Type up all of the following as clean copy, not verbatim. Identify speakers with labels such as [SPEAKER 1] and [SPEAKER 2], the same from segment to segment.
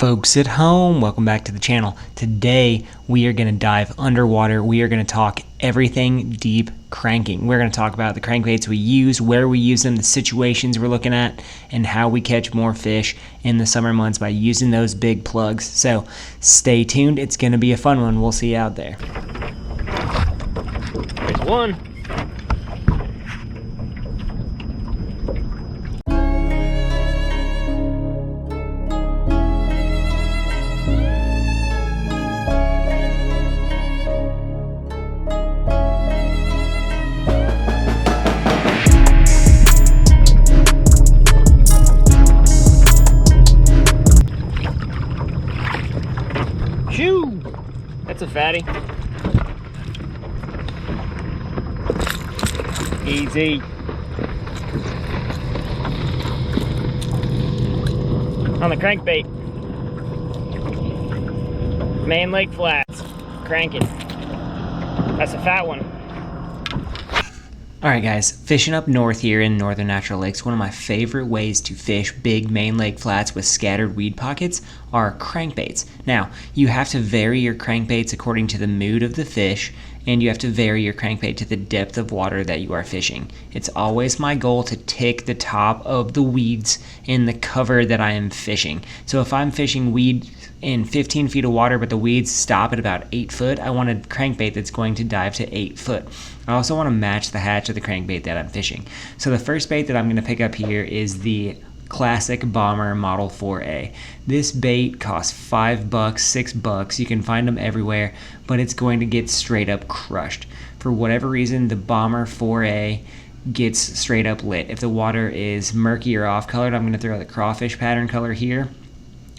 [SPEAKER 1] Folks at home, welcome back to the channel. Today we are going to dive underwater. We are going to talk everything deep cranking. We're going to talk about the crankbaits we use, where we use them, the situations we're looking at, and how we catch more fish in the summer months by using those big plugs. So stay tuned. It's going to be a fun one. We'll see you out there. There's one. Shoo! That's a fatty. Easy. On the crankbait. Main Lake Flats. Cranking. That's a fat one. Alright guys, fishing up north here in northern natural lakes, one of my favorite ways to fish big main lake flats with scattered weed pockets are crankbaits. Now, you have to vary your crankbaits according to the mood of the fish, and you have to vary your crankbait to the depth of water that you are fishing. It's always my goal to tick the top of the weeds in the cover that I am fishing. So if I'm fishing weed in 15 feet of water but the weeds stop at about 8 foot, I want a crankbait that's going to dive to 8 foot. I also want to match the hatch of the crankbait that I'm fishing. So the first bait that I'm going to pick up here is the classic Bomber Model 4A. This bait costs $5, $6. You can find them everywhere, but it's going to get straight up crushed. For whatever reason, the Bomber 4A gets straight up lit. If the water is murky or off colored, I'm going to throw the crawfish pattern color here.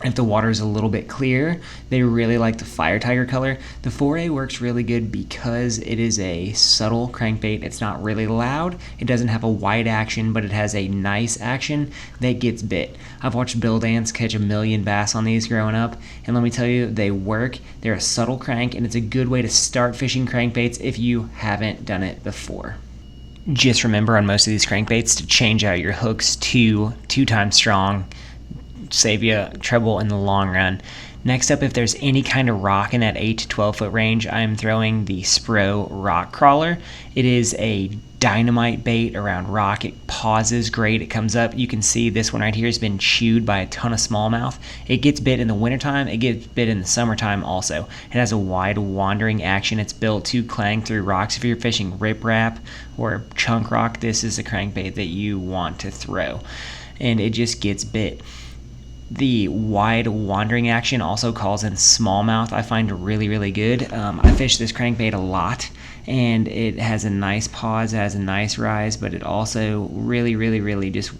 [SPEAKER 1] If the water is a little bit clear, they really like the fire tiger color. The 4A works really good because it is a subtle crankbait. It's not really loud. It doesn't have a wide action, but it has a nice action that gets bit. I've watched Bill Dance catch 1,000,000 bass on these growing up, and let me tell you, they work. They're a subtle crank, and it's a good way to start fishing crankbaits if you haven't done it before. Just remember on most of these crankbaits to change out your hooks to 2 times strong. Save you trouble in the long run. Next up, if there's any kind of rock in that 8 to 12 foot range, I'm throwing the Spro Rock Crawler. It is a dynamite bait around rock. It pauses great. It comes up. You can see this one right here has been chewed by a ton of smallmouth. It gets bit in the wintertime. It gets bit in the summertime also. It has a wide wandering action. It's built to clang through rocks. If you're fishing riprap or chunk rock, this is a crankbait that you want to throw. And it just gets bit. The wide wandering action also calls in smallmouth. I find really, really good. I fish this crankbait a lot, and it has a nice pause, it has a nice rise, but it also really just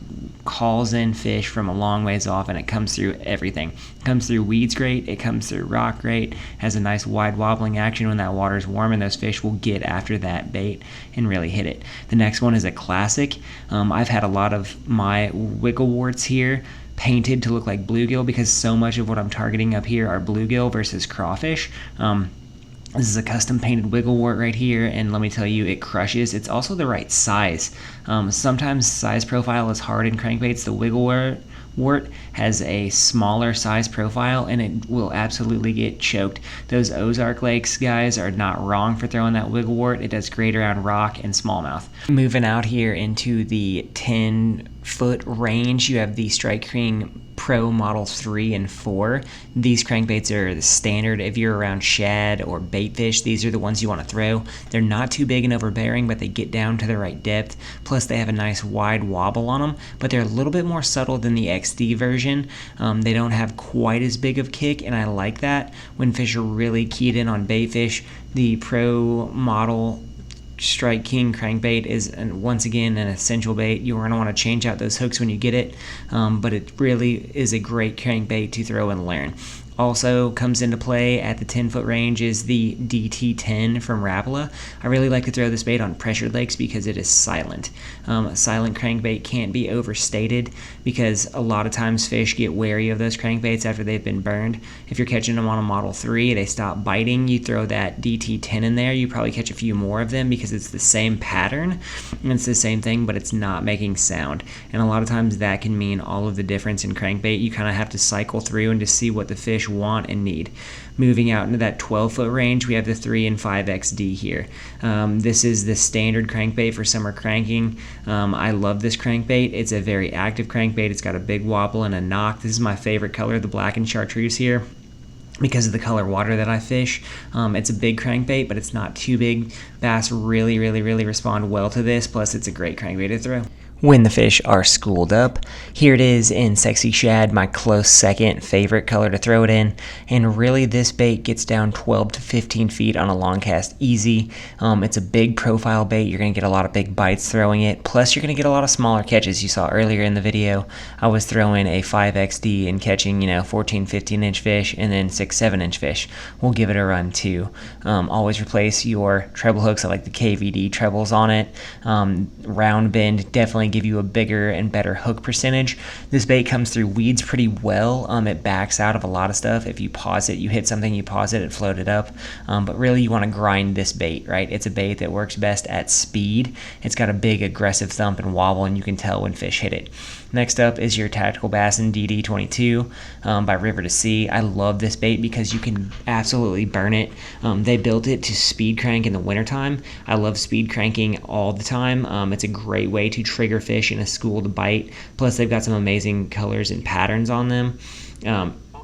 [SPEAKER 1] calls in fish from a long ways off, and it comes through everything. It comes through weeds great, it comes through rock great, has a nice wide wobbling action when that water's warm, and those fish will get after that bait and really hit it. The next one is a classic. I've had a lot of my wiggle warts here painted to look like bluegill because so much of what I'm targeting up here are bluegill versus crawfish. This is a custom painted wiggle wart right here, and let me tell you, it crushes. It's also the right size. Sometimes size profile is hard in crankbaits. The wiggle wart has a smaller size profile, and it will absolutely get choked. Those Ozark Lakes guys are not wrong for throwing that wiggle wart. It does great around rock and smallmouth. Moving out here into the 10-foot range, you have the Strike King Pro Model 3 and 4. These crankbaits are the standard if you're around shad or baitfish. These are the ones you want to throw. They're not too big and overbearing, but they get down to the right depth. Plus they have a nice wide wobble on them, but they're a little bit more subtle than the XD version. They don't have quite as big of kick, and I like that. When fish are really keyed in on baitfish, the Pro Model Strike King crankbait is once again an essential bait. You're going to want to change out those hooks when you get it, but it really is a great crankbait to throw and learn. also comes into play at the 10-foot range is the DT10 from Rapala. I really like to throw this bait on pressured lakes because it is silent. A silent crankbait can't be overstated because a lot of times fish get wary of those crankbaits after they've been burned. If you're catching them on a Model 3, they stop biting, you throw that DT10 in there, you probably catch a few more of them because it's the same pattern and it's the same thing, but it's not making sound. And a lot of times that can mean all of the difference in crankbait. You kind of have to cycle through and to see what the fish want and need. Moving out into that 12-foot range, we have the 3 and 5XD here. This is the standard crankbait for summer cranking. I love this crankbait. It's a very active crankbait. It's got a big wobble and a knock. This is my favorite color, the black and chartreuse here, because of the color water that I fish. It's a big crankbait, but it's not too big. Bass really respond well to this, plus it's a great crankbait to throw when the fish are schooled up. Here it is in Sexy Shad, my close second favorite color to throw it in. And really this bait gets down 12 to 15 feet on a long cast easy. It's a big profile bait. You're going to get a lot of big bites throwing it. Plus you're going to get a lot of smaller catches. You saw earlier in the video, I was throwing a 5XD and catching, 14, 15 inch fish and then 6, 7 inch fish. We'll give it a run too. Always replace your treble hooks. I like the KVD trebles on it. Round bend, definitely give you a bigger and better hook percentage. This bait comes through weeds pretty well. It backs out of a lot of stuff. If you pause it, you hit something, you pause it, it floated up. But really you want to grind this bait, right? It's a bait that works best at speed. It's got a big aggressive thump and wobble, and you can tell when fish hit it. Next up is your Tactical Bassin DD22 by River to Sea. I love this bait because you can absolutely burn it. They built it to speed crank in the wintertime. I love speed cranking all the time. It's a great way to trigger fish in a schooled bite. Plus they've got some amazing colors and patterns on them.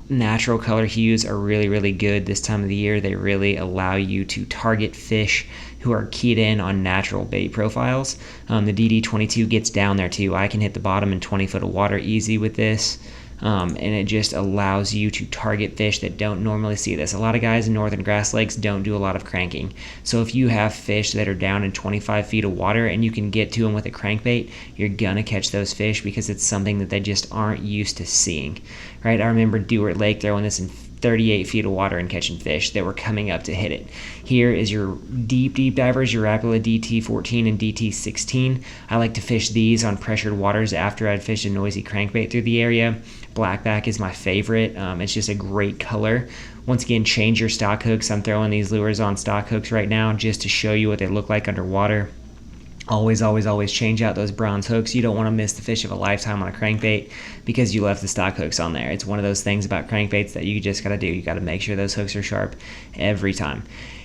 [SPEAKER 1] Natural color hues are really good this time of the year. They really allow you to target fish who are keyed in on natural bait profiles. The DD22 gets down there too. I can hit the bottom in 20 foot of water easy with this. And it just allows you to target fish that don't normally see this. A lot of guys in northern grass lakes don't do a lot of cranking. So if you have fish that are down in 25 feet of water and you can get to them with a crankbait, you're gonna catch those fish because it's something that they just aren't used to seeing, right? I remember Dewart Lake throwing this in 38 feet of water and catching fish that were coming up to hit it. Here is your deep divers, your Rapala DT14 and DT16. I like to fish these on pressured waters after I'd fished a noisy crankbait through the area. Blackback is my favorite. It's just a great color. Once again, change your stock hooks. I'm throwing these lures on stock hooks right now just to show you what they look like underwater. Always change out those bronze hooks. You don't want to miss the fish of a lifetime on a crankbait because you left the stock hooks on there. It's one of those things about crankbaits that you just got to do. You got to make sure those hooks are sharp every time.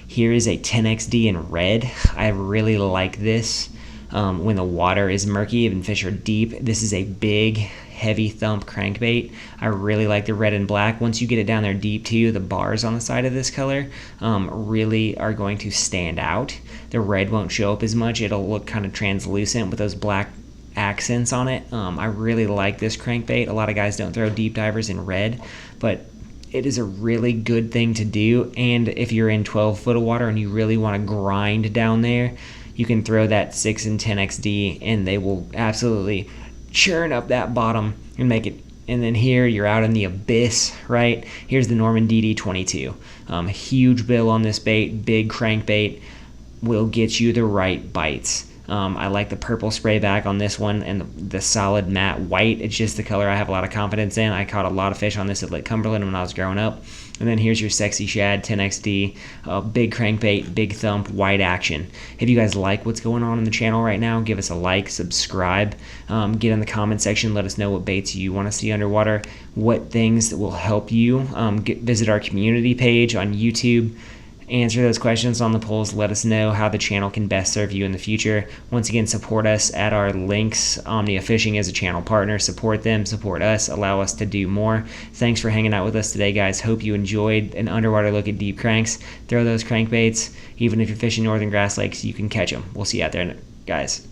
[SPEAKER 1] Here is a 10XD in red. I really like this when the water is murky and fish are deep. This is a big, heavy thump crankbait. I really like the red and black. Once you get it down there deep too, the bars on the side of this color really are going to stand out. The red won't show up as much. It'll look kind of translucent with those black accents on it. I really like this crankbait. A lot of guys don't throw deep divers in red, but it is a really good thing to do. And if you're in 12 foot of water and you really want to grind down there, you can throw that 6 and 10XD and they will absolutely churn up that bottom and make it. And then here you're out in the abyss, right? Here's the Norman DD22. Huge bill on this bait, big crankbait, will get you the right bites. I like the purple spray back on this one and the solid matte white. It's just the color I have a lot of confidence in. I caught a lot of fish on this at Lake Cumberland when I was growing up. And then here's your Sexy Shad 10XD, big crankbait, big thump, white action. If you guys like what's going on in the channel right now, give us a like, subscribe, get in the comment section, let us know what baits you want to see underwater, what things will help you. Visit our community page on YouTube. Answer those questions on the polls. Let us know how the channel can best serve you in the future. Once again, support us at our links. Omnia Fishing is a channel partner. Support them, support us, allow us to do more. Thanks for hanging out with us today, guys. Hope you enjoyed an underwater look at deep cranks. Throw those crankbaits. Even if you're fishing northern grass lakes, you can catch them. We'll see you out there, guys.